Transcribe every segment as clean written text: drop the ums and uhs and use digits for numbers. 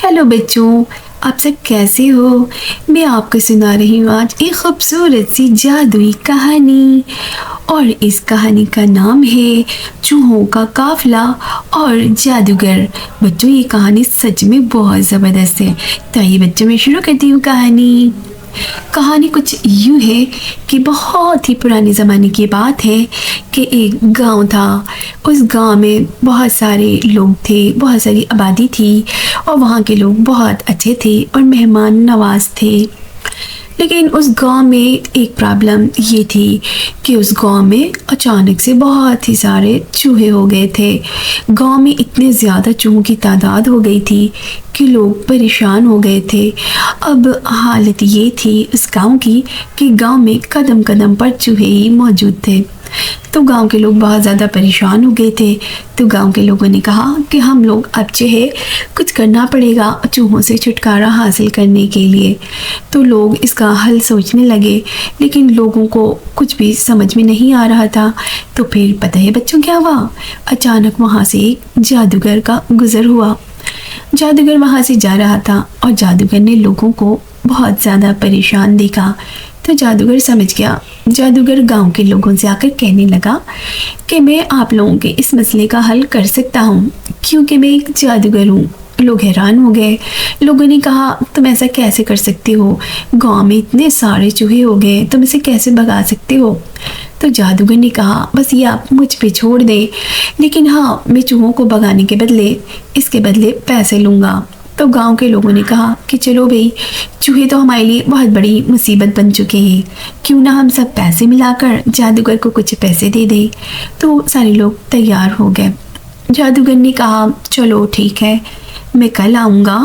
Hello बच्चों, आप सब कैसे हो। मैं आपको सुना रही हूँ आज एक खूबसूरत सी जादुई कहानी और इस कहानी का नाम है चूहों का काफिला और जादूगर। बच्चों, ये कहानी सच में बहुत ज़बरदस्त है। तो आइए बच्चों, मैं शुरू करती हूँ कहानी। कहानी कुछ यूँ है कि बहुत ही पुराने ज़माने की बात है कि एक गांव था। उस गांव में बहुत सारे लोग थे, बहुत सारी आबादी थी और वहाँ के लोग बहुत अच्छे थे और मेहमान नवाज थे। लेकिन उस गांव में एक प्रॉब्लम ये थी कि उस गांव में अचानक से बहुत ही सारे चूहे हो गए थे। गांव में इतने ज़्यादा चूहों की तादाद हो गई थी कि लोग परेशान हो गए थे। अब हालत ये थी उस गांव की कि गांव में कदम कदम पर चूहे ही मौजूद थे। तो गांव के लोग बहुत ज़्यादा परेशान हो गए थे। तो गांव के लोगों ने कहा कि हम लोग अब जो है कुछ करना पड़ेगा चूहों से छुटकारा हासिल करने के लिए। तो लोग इसका हल सोचने लगे, लेकिन लोगों को कुछ भी समझ में नहीं आ रहा था। तो फिर पता है बच्चों क्या हुआ, अचानक वहाँ से एक जादूगर का गुज़र हुआ। जादूगर वहाँ से जा रहा था और जादूगर ने लोगों को बहुत ज़्यादा परेशान देखा। तो जादूगर समझ गया। जादूगर गांव के लोगों से आकर कहने लगा कि मैं आप लोगों के इस मसले का हल कर सकता हूँ, क्योंकि मैं एक जादूगर हूँ। लोग हैरान हो गए। लोगों ने कहा तुम ऐसा कैसे कर सकते हो, गांव में इतने सारे चूहे हो गए, तुम इसे कैसे भगा सकते हो। तो जादूगर ने कहा बस ये आप मुझ पे छोड़ दें, लेकिन हाँ मैं चूहों को भगाने के बदले इसके बदले पैसे लूँगा। तो गांव के लोगों ने कहा कि चलो भाई, चूहे तो हमारे लिए बहुत बड़ी मुसीबत बन चुके हैं, क्यों ना हम सब पैसे मिलाकर जादूगर को कुछ पैसे दे दें। तो सारे लोग तैयार हो गए। जादूगर ने कहा चलो ठीक है, मैं कल आऊँगा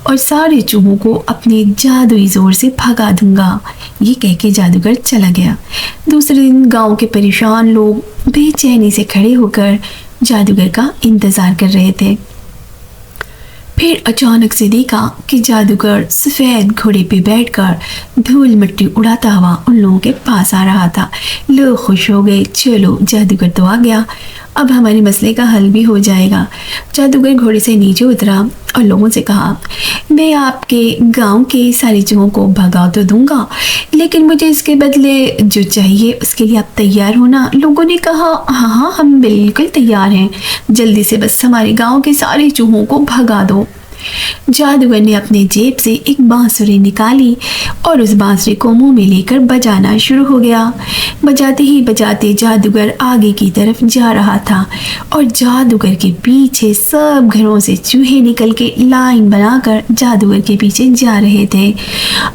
और सारे चूहों को अपने जादुई ज़ोर से भगा दूँगा। ये कह के जादूगर चला गया। दूसरे दिन गांव के परेशान लोग बेचैनी से खड़े होकर जादूगर का इंतज़ार कर रहे थे। फिर अचानक से देखा कि जादूगर सफ़ेद घोड़े पे बैठकर धूल मिट्टी उड़ाता हुआ उन लोगों के पास आ रहा था। लोग खुश हो गए, चलो जादूगर तो आ गया, अब हमारे मसले का हल भी हो जाएगा। जादूगर घोड़े से नीचे उतरा और लोगों से कहा मैं आपके गांव के सारे चूहों को भगा तो दूंगा, लेकिन मुझे इसके बदले जो चाहिए उसके लिए आप तैयार हो ना। लोगों ने कहा हाँ हाँ हम बिल्कुल तैयार हैं, जल्दी से बस हमारे गांव के सारे चूहों को भगा दो। जादूगर ने अपने जेब से एक बांसुरी निकाली और उस बांसुरी को मुंह में लेकर बजाना शुरू हो गया। बजाते ही बजाते जादूगर आगे की तरफ जा रहा था और जादूगर के पीछे सब घरों से चूहे निकल के लाइन बनाकर जादूगर के पीछे जा रहे थे।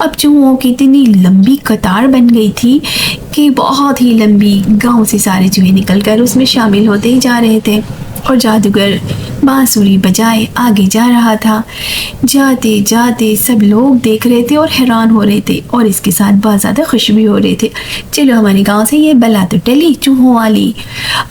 अब चूहों की इतनी लंबी कतार बन गई थी कि बहुत ही लंबी, गांव से सारे चूहे निकलकर उसमें शामिल होते ही जा रहे थे और जादूगर बांसुरी बजाए आगे जा रहा था। जाते जाते सब लोग देख रहे थे और हैरान हो रहे थे और इसके साथ बहुत ज़्यादा खुश भी हो रहे थे। चलो हमारे गांव से ये बला तो टली चूहों वाली।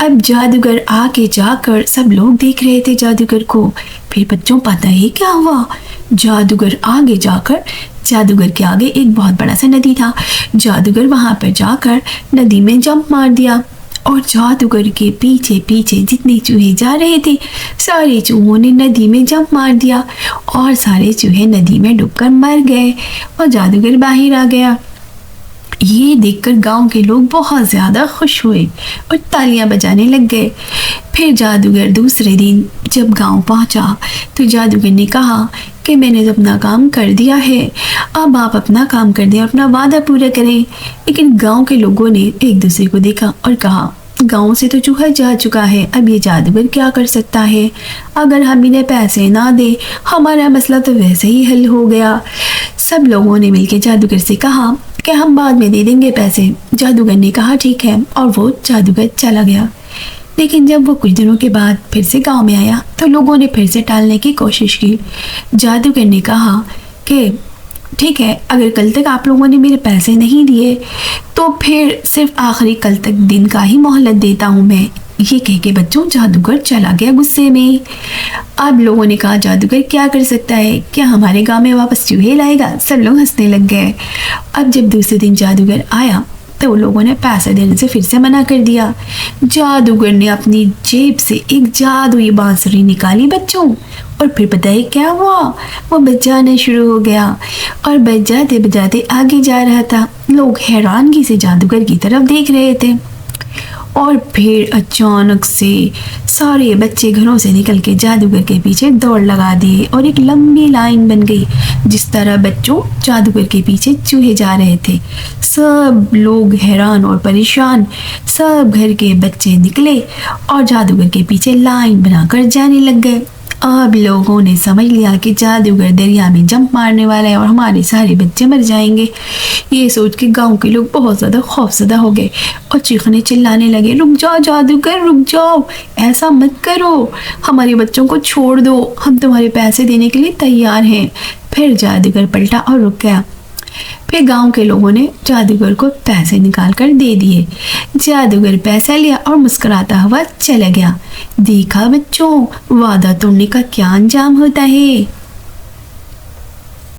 अब जादूगर आगे जाकर सब लोग देख रहे थे जादूगर को। फिर बच्चों पता है क्या हुआ, जादूगर आगे जाकर, जादूगर के आगे एक बहुत बड़ा सा नदी था। जादूगर वहाँ पर जाकर नदी में जंप मार दिया और जादूगर के पीछे पीछे जितने चूहे जा रहे थे सारे चूहों ने नदी में जंप मार दिया और सारे चूहे नदी में डूबकर मर गए और जादूगर बाहर आ गया। ये देखकर गांव के लोग बहुत ज़्यादा खुश हुए और तालियां बजाने लग गए। फिर जादूगर दूसरे दिन जब गांव पहुंचा तो जादूगर ने कहा कि मैंने तो अपना काम कर दिया है, अब आप अपना काम कर दें, अपना वादा पूरा करें। लेकिन गांव के लोगों ने एक दूसरे को देखा और कहा गांव से तो चूहा जा चुका है, अब ये जादूगर क्या कर सकता है, अगर हम इन्हें पैसे ना दे हमारा मसला तो वैसे ही हल हो गया। सब लोगों ने मिलकर जादूगर से कहा कि हम बाद में दे देंगे पैसे। जादूगर ने कहा ठीक है और वो जादूगर चला गया। लेकिन जब वो कुछ दिनों के बाद फिर से गांव में आया तो लोगों ने फिर से टालने की कोशिश की। जादूगर ने कहा कि ठीक है, अगर कल तक आप लोगों ने मेरे पैसे नहीं दिए तो फिर सिर्फ आखिरी कल तक दिन का ही मोहलत देता हूँ मैं। ये कह के बच्चों जादूगर चला गया गुस्से में। अब लोगों ने कहा जादूगर क्या कर सकता है, क्या हमारे गांव में वापस चूहे लाएगा। सब लोग हंसने लग गए। अब जब दूसरे दिन जादूगर आया تو لوگوں نے پیسے دینے سے پھر سے منع کر دیا۔ جادوگر نے اپنی جیب سے ایک جادوئی بانسری نکالی بچوں، اور پھر پتہ ہے کیا ہوا؟ وہ بجانا شروع ہو گیا اور بجاتے بجاتے آگے جا رہا تھا۔ لوگ حیرانگی سے جادوگر کی طرف دیکھ رہے تھے، اور پھر اچانک سے سارے بچے گھروں سے نکل کے جادوگر کے پیچھے دوڑ لگا دیے اور ایک لمبی لائن بن گئی۔ جس طرح بچوں جادوگر کے پیچھے چوہے جا رہے تھے، سب لوگ حیران اور پریشان۔ سب گھر کے بچے نکلے اور جادوگر کے پیچھے لائن بنا کر جانے لگ گئے۔ اب لوگوں نے سمجھ لیا کہ جادوگر دریا میں جمپ مارنے والا ہے اور ہمارے سارے بچے مر جائیں گے۔ یہ سوچ کے گاؤں کے لوگ بہت زیادہ خوفزدہ ہو گئے اور چیخنے چلانے لگے، رک جاؤ جادوگر، رک جاؤ، ایسا مت کرو، ہمارے بچوں کو چھوڑ دو، ہم تمہارے پیسے دینے کے لیے تیار ہیں۔ پھر جادوگر پلٹا اور رک گیا۔ پھر گاؤں کے لوگوں نے جادوگر کو پیسے نکال کر دے دیے۔ جادوگر پیسہ لیا اور مسکراتا ہوا چلا گیا۔ دیکھا بچوں، وعدہ توڑنے کا کیا انجام ہوتا ہے۔